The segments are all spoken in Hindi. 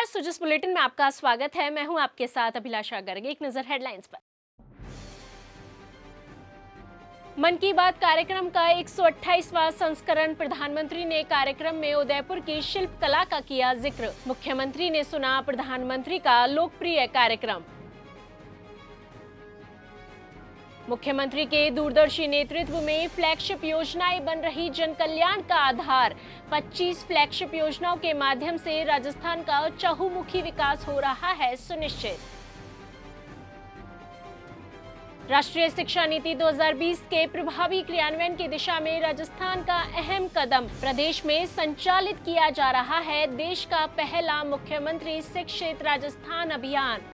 नमस्कार, सुजस बुलेटिन में आपका स्वागत है। मैं हूं आपके साथ अभिलाषा गर्ग। एक नजर हेडलाइंस पर। मन की बात कार्यक्रम का 128वां संस्करण। प्रधानमंत्री ने कार्यक्रम में उदयपुर की शिल्प कला का किया जिक्र। मुख्यमंत्री ने सुना प्रधानमंत्री का लोकप्रिय कार्यक्रम। मुख्यमंत्री के दूरदर्शी नेतृत्व में फ्लैगशिप योजनाएं बन रही जन कल्याण का आधार। 25 फ्लैगशिप योजनाओं के माध्यम से राजस्थान का चहुमुखी विकास हो रहा है सुनिश्चित। राष्ट्रीय शिक्षा नीति 2020 के प्रभावी क्रियान्वयन की दिशा में राजस्थान का अहम कदम। प्रदेश में संचालित किया जा रहा है देश का पहला मुख्यमंत्री शिक्षित राजस्थान अभियान।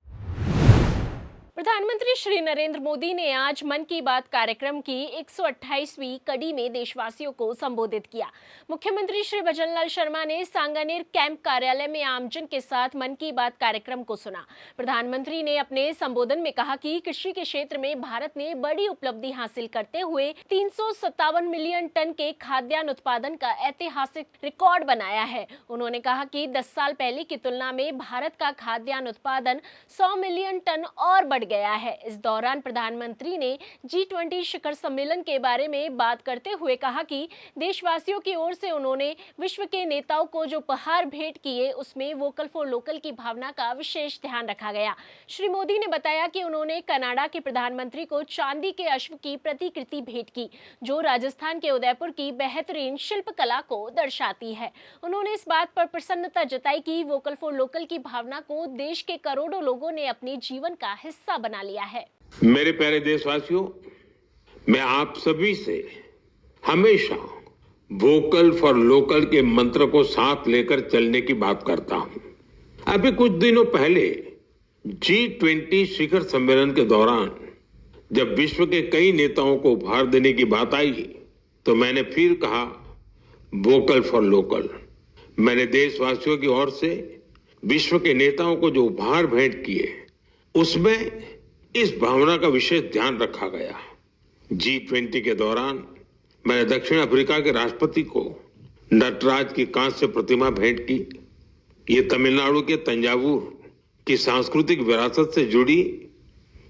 प्रधानमंत्री श्री नरेंद्र मोदी ने आज मन की बात कार्यक्रम की 128वीं कड़ी में देशवासियों को संबोधित किया। मुख्यमंत्री श्री भजनलाल शर्मा ने सांगानेर कैंप कार्यालय में आमजन के साथ मन की बात कार्यक्रम को सुना। प्रधानमंत्री ने अपने संबोधन में कहा कि कृषि के क्षेत्र में भारत ने बड़ी उपलब्धि हासिल करते हुए 357 मिलियन टन के खाद्यान्न उत्पादन का ऐतिहासिक रिकॉर्ड बनाया है। उन्होंने कहा कि 10 साल पहले की तुलना में भारत का खाद्यान्न उत्पादन 100 मिलियन टन और बढ़ गया है। इस दौरान प्रधानमंत्री ने G20 शिखर सम्मेलन के बारे में बात करते हुए कहा कि देशवासियों की ओर से उन्होंने विश्व के नेताओं को जो उपहार भेंट किए उसमें वोकल फॉर लोकल की भावना का विशेष ध्यान रखा गया। श्री मोदी ने बताया कि उन्होंने कनाडा के प्रधानमंत्री को चांदी के अश्व की प्रतिकृति भेंट की, जो राजस्थान के उदयपुर की बेहतरीन शिल्प कला को दर्शाती है। उन्होंने इस बात पर प्रसन्नता जताई कि वोकल फॉर लोकल की भावना को देश के करोड़ों लोगों ने अपने जीवन का हिस्सा बना लिया है। मेरे प्यारे देशवासियों, मैं आप सभी से हमेशा वोकल फॉर लोकल के मंत्र को साथ लेकर चलने की बात करता हूं। अभी कुछ दिनों पहले G20 शिखर सम्मेलन के दौरान जब विश्व के कई नेताओं को उपहार देने की बात आई तो मैंने फिर कहा वोकल फॉर लोकल। मैंने देशवासियों की ओर से विश्व के नेताओं को जो उपहार भेंट किए उसमें इस भावना का विशेष ध्यान रखा गया। G20 के दौरान मैंने दक्षिण अफ्रीका के राष्ट्रपति को नटराज की कांस्य प्रतिमा भेंट की। ये तमिलनाडु के तंजावुर की सांस्कृतिक विरासत से जुड़ी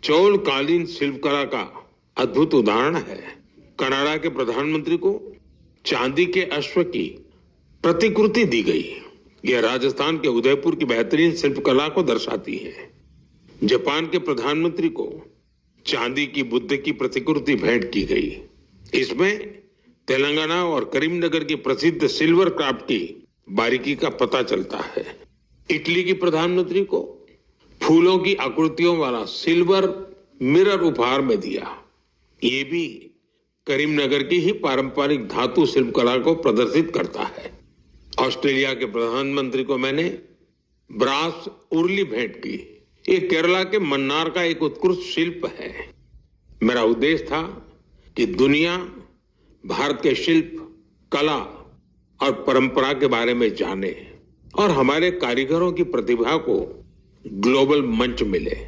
चौलकालीन शिल्पकला का अद्भुत उदाहरण है। कनाडा के प्रधानमंत्री को चांदी के अश्व की प्रतिकृति दी गई। यह राजस्थान के उदयपुर की बेहतरीन शिल्पकला को दर्शाती है। जापान के प्रधानमंत्री को चांदी की बुद्ध की प्रतिकृति भेंट की गई। इसमें तेलंगाना और करीमनगर की प्रसिद्ध सिल्वर क्राफ्ट की बारीकी का पता चलता है। इटली की प्रधानमंत्री को फूलों की आकृतियों वाला सिल्वर मिरर उपहार में दिया। ये भी करीमनगर की ही पारंपरिक धातु शिल्पकला को प्रदर्शित करता है। ऑस्ट्रेलिया के प्रधानमंत्री को मैंने ब्रास उर्ली भेंट की। ये केरला के मन्नार का एक उत्कृष्ट शिल्प है। मेरा उद्देश्य था कि दुनिया भारत के शिल्प, कला और परंपरा के बारे में जाने और हमारे कारीगरों की प्रतिभा को ग्लोबल मंच मिले।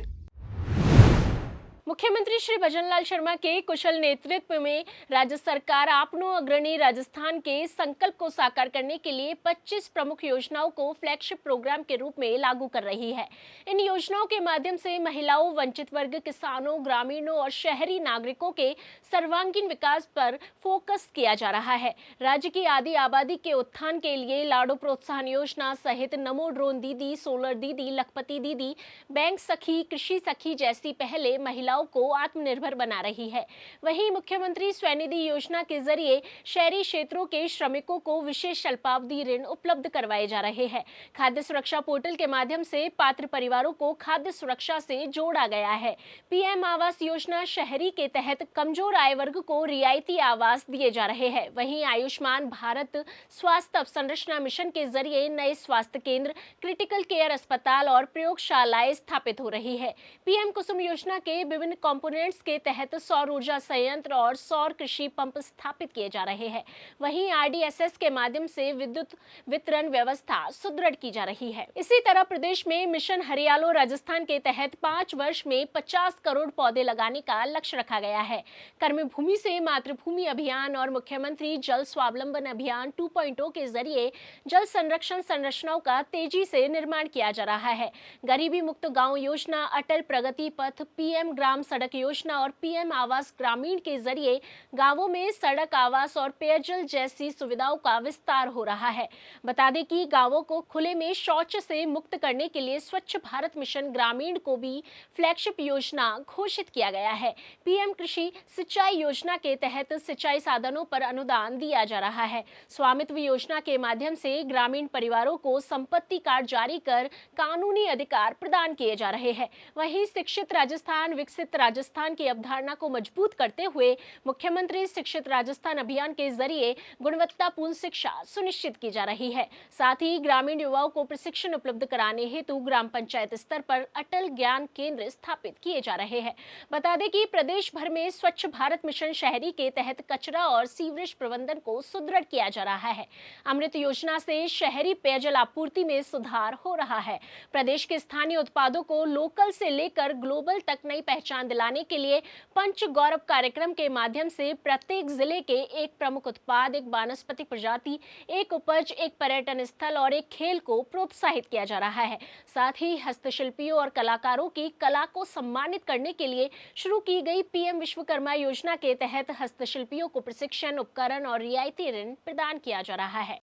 मुख्यमंत्री श्री भजनलाल शर्मा के कुशल नेतृत्व में राज्य सरकार आपनो अग्रणी राजस्थान के संकल्प को साकार करने के लिए 25 प्रमुख योजनाओं को फ्लैगशिप प्रोग्राम के रूप में लागू कर रही है। इन योजनाओं के माध्यम से महिलाओं, वंचित वर्ग, किसानों, ग्रामीणों और शहरी नागरिकों के सर्वांगीण विकास पर फोकस किया जा रहा है। राज्य की आधी आबादी के उत्थान के लिए लाडो प्रोत्साहन योजना सहित नमो ड्रोन दीदी, सोलर दीदी, लखपति दीदी, बैंक सखी, कृषि सखी जैसी पहले महिलाओं को आत्मनिर्भर बना रही है। वहीं मुख्यमंत्री स्वनिधि योजना के जरिए शहरी क्षेत्रों के श्रमिकों को विशेष अल्पावधि ऋण उपलब्ध करवाए जा रहे हैं। खाद्य सुरक्षा पोर्टल के माध्यम से पात्र परिवारों को खाद्य सुरक्षा से जोड़ा गया है। पीएम आवास योजना शहरी के तहत कमजोर आय वर्ग को रियायती आवास दिए जा रहे हैं। वहीं आयुष्मान भारत स्वास्थ्य अवसंरचना मिशन के जरिए नए स्वास्थ्य केंद्र, क्रिटिकल केयर अस्पताल और प्रयोगशालाएं स्थापित हो रही है। पीएम कुसुम योजना के विभिन्न विभिन्न कंपोनेंट्स के तहत सौर ऊर्जा संयंत्र और सौर कृषि पंप स्थापित किए जा रहे हैं। वहीं आरडीएसएस के माध्यम से विद्युत वितरण व्यवस्था सुदृढ़ की जा रही है। इसी तरह प्रदेश में मिशन हरियालो राजस्थान के तहत 5 वर्ष में 50 करोड़ पौधे लगाने का लक्ष्य रखा गया है। कर्मभूमि से मातृभूमि अभियान और मुख्यमंत्री जल स्वावलंबन अभियान 2.0 के जरिए जल संरक्षण संरचनाओं का तेजी से निर्माण किया जा रहा है। गरीबी मुक्त गांव योजना, अटल प्रगति पथ, पीएम ग्राम सड़क योजना और पीएम आवास ग्रामीण के जरिए गांवों में सड़क, आवास और पेयजल जैसी सुविधाओं का विस्तार हो रहा है। बता दें कि गांवों को खुले में शौच से मुक्त करने के लिए स्वच्छ भारत मिशन ग्रामीण को भी फ्लैगशिप योजना घोषित किया गया है। पीएम कृषि सिंचाई योजना के तहत सिंचाई साधनों पर अनुदान दिया जा रहा है। स्वामित्व योजना के माध्यम से ग्रामीण परिवारों को संपत्ति कार्ड जारी कर कानूनी अधिकार प्रदान किए जा रहे हैं। वहीं शिक्षित राजस्थान विकसित राजस्थान की अवधारणा को मजबूत करते हुए मुख्यमंत्री शिक्षित राजस्थान अभियान के जरिए गुणवत्तापूर्ण शिक्षा सुनिश्चित की जा रही है। साथ ही ग्रामीण युवाओं को प्रशिक्षण उपलब्ध कराने हेतु ग्राम पंचायत स्तर पर अटल ज्ञान केंद्र स्थापित किए जा रहे हैं। बता दें कि प्रदेश भर में स्वच्छ भारत मिशन शहरी के तहत कचरा और सीवरेज प्रबंधन को सुदृढ़ किया जा रहा है। अमृत योजना से शहरी पेयजल आपूर्ति में सुधार हो रहा है। प्रदेश के स्थानीय उत्पादों को लोकल से लेकर ग्लोबल तक नई पहचान दिलाने के लिए पंच गौरव कार्यक्रम के माध्यम से प्रत्येक जिले के एक प्रमुख उत्पाद, एक वानस्पतिक प्रजाति, एक उपज, एक पर्यटन स्थल और एक खेल को प्रोत्साहित किया जा रहा है। साथ ही हस्तशिल्पियों और कलाकारों की कला को सम्मानित करने के लिए शुरू की गई पीएम विश्वकर्मा योजना के तहत हस्तशिल्पियों को प्रशिक्षण, उपकरण और रियायती ऋण प्रदान किया जा रहा है।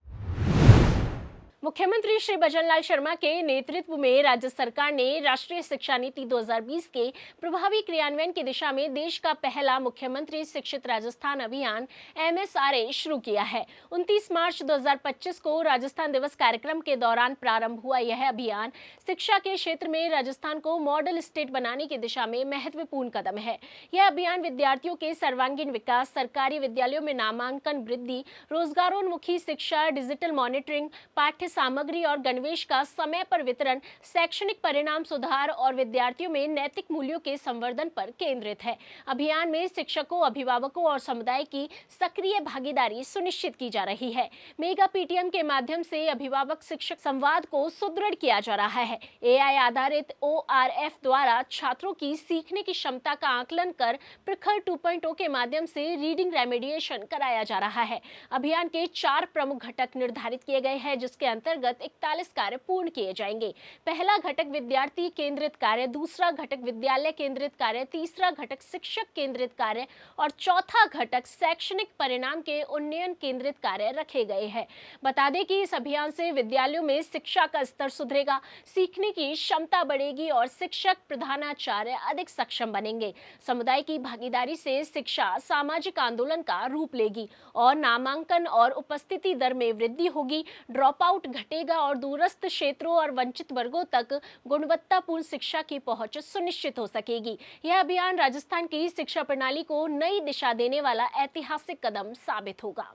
मुख्यमंत्री श्री भजनलाल शर्मा के नेतृत्व में राज्य सरकार ने राष्ट्रीय शिक्षा नीति 2020 के प्रभावी क्रियान्वयन की दिशा में देश का पहला मुख्यमंत्री शिक्षित राजस्थान अभियान MSRA शुरू किया है। 29 मार्च 2025 को राजस्थान दिवस कार्यक्रम के दौरान प्रारंभ हुआ यह अभियान शिक्षा के क्षेत्र में राजस्थान को मॉडल स्टेट बनाने की दिशा में महत्वपूर्ण कदम है। यह अभियान विद्यार्थियों के सर्वांगीण विकास, सरकारी विद्यालयों में नामांकन वृद्धि, रोजगारोन्मुखी शिक्षा, डिजिटल मॉनिटरिंग, पाठ्य सामग्री और गणवेश का समय पर वितरण, शैक्षणिक परिणाम सुधार और विद्यार्थियों में नैतिक मूल्यों के संवर्धन पर केंद्रित है। अभियान में शिक्षकों, अभिभावकों और समुदाय की सक्रिय भागीदारी सुनिश्चित की जा रही है। मेगा पीटीएम के माध्यम से अभिभावक शिक्षक संवाद को सुदृढ़ किया जा रहा है। AI आधारित ORF द्वारा छात्रों की सीखने की क्षमता का आकलन कर प्रखर 2.0 के माध्यम से रीडिंग रेमेडिएशन कराया जा रहा है। अभियान के 4 प्रमुख घटक निर्धारित किए गए हैं, जिसके अंतर्गत 41 कार्य पूर्ण किए जाएंगे। पहला घटक विद्यार्थी केंद्रित कार्य, दूसरा घटक विद्यालय केंद्रित कार्य, तीसरा घटक शिक्षक केंद्रित कार्य और चौथा घटक शैक्षणिक परिणाम के उन्नयन केंद्रित कार्य रखे गए हैं। बता दें कि इस अभियान से विद्यालयों में शिक्षा का स्तर सुधरेगा, सीखने की क्षमता बढ़ेगी और शिक्षक प्रधानाचार्य अधिक सक्षम बनेंगे। समुदाय की भागीदारी से शिक्षा सामाजिक आंदोलन का रूप लेगी और नामांकन और उपस्थिति दर में वृद्धि होगी, ड्रॉप आउट घटेगा और दूरस्थ क्षेत्रों और वंचित वर्गों तक गुणवत्तापूर्ण शिक्षा की पहुंच सुनिश्चित हो सकेगी। यह अभियान राजस्थान की शिक्षा प्रणाली को नई दिशा देने वाला ऐतिहासिक कदम साबित होगा।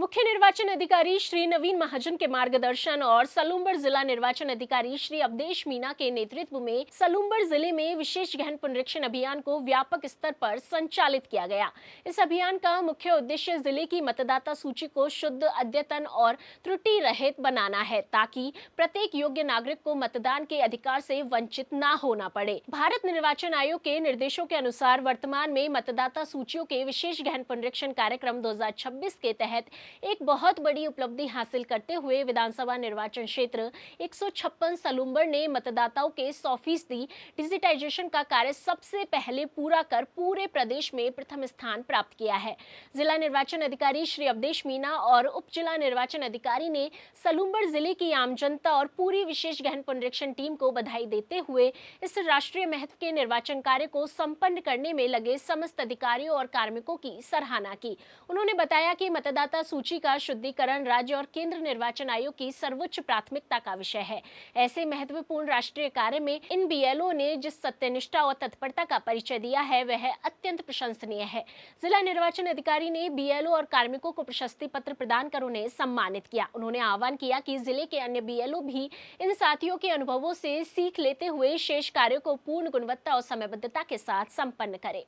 मुख्य निर्वाचन अधिकारी श्री नवीन महाजन के मार्गदर्शन और सलूम्बर जिला निर्वाचन अधिकारी श्री अवधेश मीना के नेतृत्व में सलूम्बर जिले में विशेष गहन पुनरीक्षण अभियान को व्यापक स्तर पर संचालित किया गया। इस अभियान का मुख्य उद्देश्य जिले की मतदाता सूची को शुद्ध, अद्यतन और त्रुटि रहित बनाना है, ताकि प्रत्येक योग्य नागरिक को मतदान के अधिकार से वंचित न होना पड़े। भारत निर्वाचन आयोग के निर्देशों के अनुसार वर्तमान में मतदाता सूचियों के विशेष गहन पुनरीक्षण कार्यक्रम 2026 के तहत एक बहुत बड़ी उपलब्धि हासिल करते हुए विधानसभा निर्वाचन क्षेत्र 156 सलूम्बर ने मतदाताओं के 100% डिजिटाइजेशन का कार्य सबसे पहले पूरा कर पूरे प्रदेश में प्रथम स्थान प्राप्त किया है। जिला निर्वाचन अधिकारी श्री अवधेश मीना और उप जिला निर्वाचन अधिकारी ने सलूम्बर जिले की आम जनता और पूरी विशेष गहन पुनरीक्षण टीम को बधाई देते हुए इस राष्ट्रीय महत्व के निर्वाचन कार्य को संपन्न करने में लगे समस्त अधिकारियों और कार्मिकों की सराहना की। उन्होंने बताया कि मतदाता सूची का शुद्धिकरण राज्य और केंद्र निर्वाचन आयोग की सर्वोच्च प्राथमिकता का विषय है। ऐसे महत्वपूर्ण राष्ट्रीय कार्य में इन बीएलओ ने जिस सत्यनिष्ठा और तत्परता का परिचय दिया है वह अत्यंत प्रशंसनीय है। जिला निर्वाचन अधिकारी ने बीएलओ और कार्मिकों को प्रशस्ति पत्र प्रदान कर उन्हें सम्मानित किया। उन्होंने आह्वान किया कि जिले के अन्य बीएलओ भी इन साथियों के अनुभवों से सीख लेते हुए शेष कार्यों को पूर्ण गुणवत्ता और समयबद्धता के साथ संपन्न करें।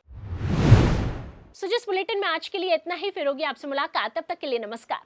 जिस बुलेटिन में आज के लिए इतना ही, फिर होगी आपसे मुलाकात। तब तक के लिए नमस्कार।